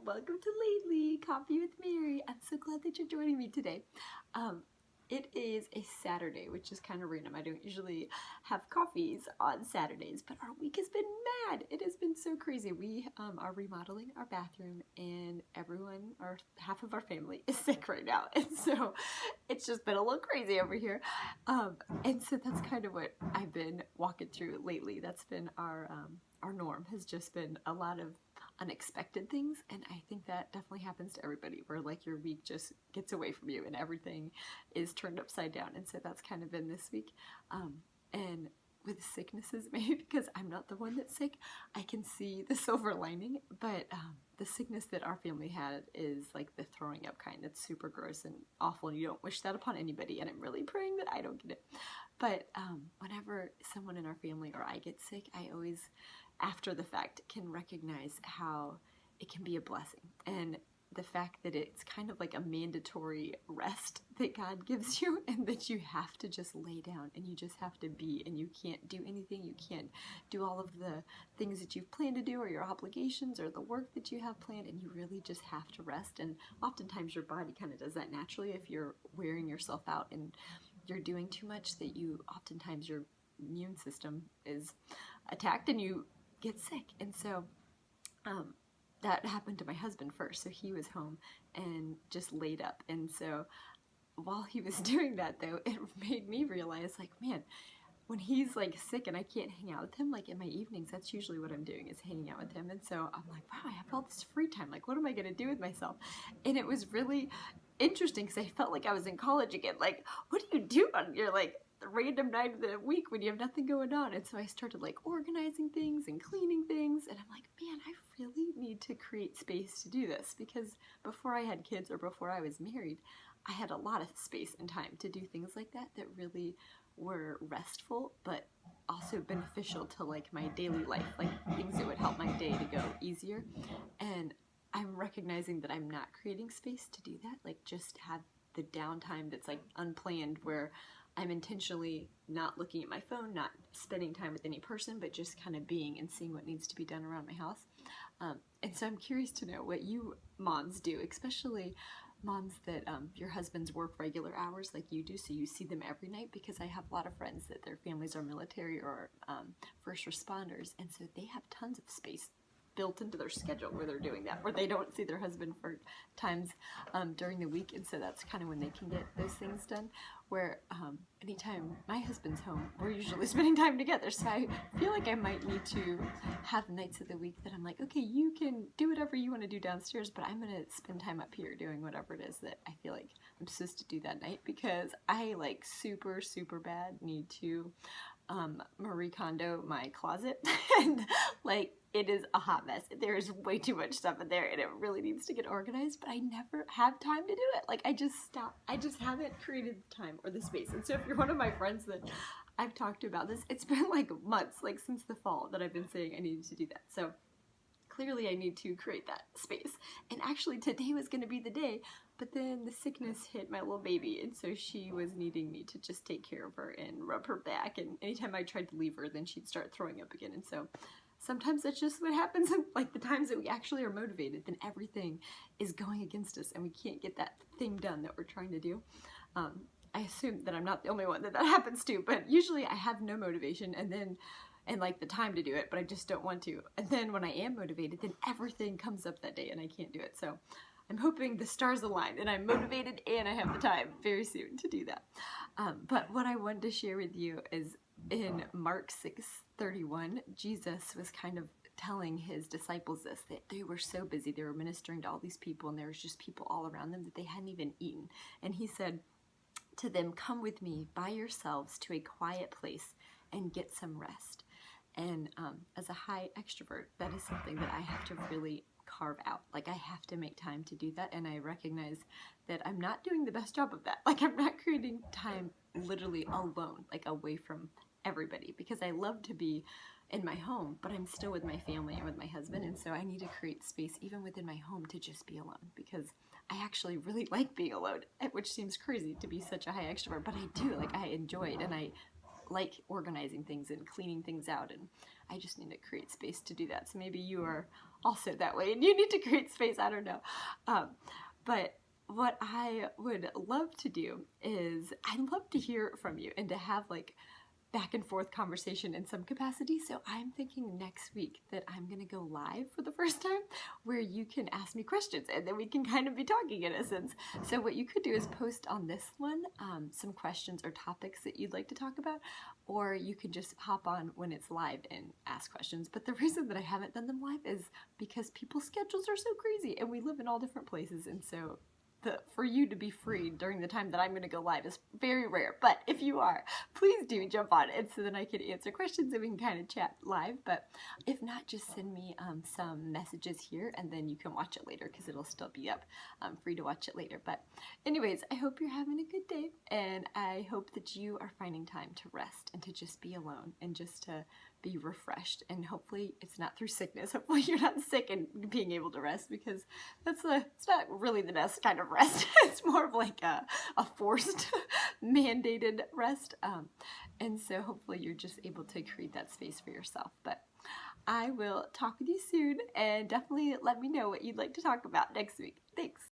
welcome to Lately Coffee with Mary. I'm so glad that you're joining me today. It is a Saturday, which is kind of random. I don't usually have coffees on Saturdays, but our week has been mad. It has been so crazy. We are remodeling our bathroom, and everyone, or half of our family, is sick right now, and so it's just been a little crazy over here. And so that's kind of what I've been walking through lately. That's been our norm, has just been a lot of unexpected things, and I think that definitely happens to everybody, where like your week just gets away from you and everything is turned upside down. And so that's kind of been this week. And with sicknesses, maybe because I'm not the one that's sick, I can see the silver lining, but the sickness that our family had is like the throwing up kind. It's super gross and awful, and you don't wish that upon anybody, and I'm really praying that I don't get it. But whenever someone in our family or I get sick, I always, after the fact, can recognize how it can be a blessing, and the fact that it's kind of like a mandatory rest that God gives you, and that you have to just lay down and you just have to be, and you can't do anything. You can't do all of the things that you've planned to do, or your obligations, or the work that you have planned, and you really just have to rest. And oftentimes your body kind of does that naturally if you're wearing yourself out and you're doing too much, that you oftentimes your immune system is attacked and you get sick. And so that happened to my husband first. So he was home and just laid up. And so while he was doing that, though, it made me realize, like, man, when he's like sick and I can't hang out with him, like in my evenings, that's usually what I'm doing, is hanging out with him. And so I'm like, wow, I have all this free time. Like, what am I going to do with myself? And it was really interesting because I felt like I was in college again. Like, what do you do on your like random night of the week when you have nothing going on? And so I started like organizing things and cleaning things, and I'm like, man, I really need to create space to do this, because before I had kids or before I was married, I had a lot of space and time to do things like that that really were restful but also beneficial to like my daily life, like things that would help my day to go easier. And I'm recognizing that I'm not creating space to do that, like just have the downtime that's like unplanned, where I'm intentionally not looking at my phone, not spending time with any person, but just kind of being and seeing what needs to be done around my house. And so I'm curious to know what you moms do, especially moms that your husbands work regular hours like you do, so you see them every night, because I have a lot of friends that their families are military or first responders, and so they have tons of space built into their schedule where they're doing that, where they don't see their husband for times during the week. And so that's kind of when they can get those things done, where anytime my husband's home, we're usually spending time together. So I feel like I might need to have nights of the week that I'm like, okay, you can do whatever you want to do downstairs, but I'm going to spend time up here doing whatever it is that I feel like I'm supposed to do that night, because I like super, super bad need to Marie Kondo my closet. And like, it is a hot mess. There is way too much stuff in there, and it really needs to get organized, but I never have time to do it. Like, I just haven't created the time or the space. And so if you're one of my friends that I've talked to about this, it's been like months, like since the fall, that I've been saying I needed to do that. So clearly I need to create that space. And actually today was going to be the day, but then the sickness hit my little baby, and so she was needing me to just take care of her and rub her back, and anytime I tried to leave her, then she'd start throwing up again. And so sometimes that's just what happens, and like the times that we actually are motivated, then everything is going against us and we can't get that thing done that we're trying to do. I assume that I'm not the only one that happens to, but usually I have no motivation and like the time to do it, but I just don't want to. And then when I am motivated, then everything comes up that day and I can't do it. So I'm hoping the stars align and I'm motivated and I have the time very soon to do that. But what I wanted to share with you is in Mark 6:31, Jesus was kind of telling his disciples this, that they were so busy, they were ministering to all these people, and there was just people all around them that they hadn't even eaten. And he said to them, "Come with me by yourselves to a quiet place and get some rest." And as a high extrovert, that is something that I have to really carve out. Like, I have to make time to do that, and I recognize that I'm not doing the best job of that. Like, I'm not creating time literally alone, like away from everybody, because I love to be in my home, but I'm still with my family and with my husband, and so I need to create space even within my home to just be alone, because I actually really like being alone, which seems crazy to be such a high extrovert, but I do. Like, I enjoy it, and I like organizing things and cleaning things out, and I just need to create space to do that. So maybe you are also that way, and you need to create space, I don't know. But what I would love to do is I'd love to hear from you and to have like back and forth conversation in some capacity. So I'm thinking next week that I'm going to go live for the first time where you can ask me questions and then we can kind of be talking in a sense. So what you could do is post on this one some questions or topics that you'd like to talk about, or you can just hop on when it's live and ask questions. But the reason that I haven't done them live is because people's schedules are so crazy and we live in all different places, and so for you to be free during the time that I'm going to go live is very rare. But if you are, please do jump on it so that I can answer questions and we can kind of chat live. But if not, just send me some messages here and then you can watch it later because it'll still be up, free to watch it later. But anyways, I hope you're having a good day, and I hope that you are finding time to rest and to just be alone and just to be refreshed. And hopefully it's not through sickness. Hopefully you're not sick and being able to rest, because it's not really the best kind of rest. It's more of like a forced mandated rest. And so hopefully you're just able to create that space for yourself. But I will talk with you soon, and definitely let me know what you'd like to talk about next week. Thanks.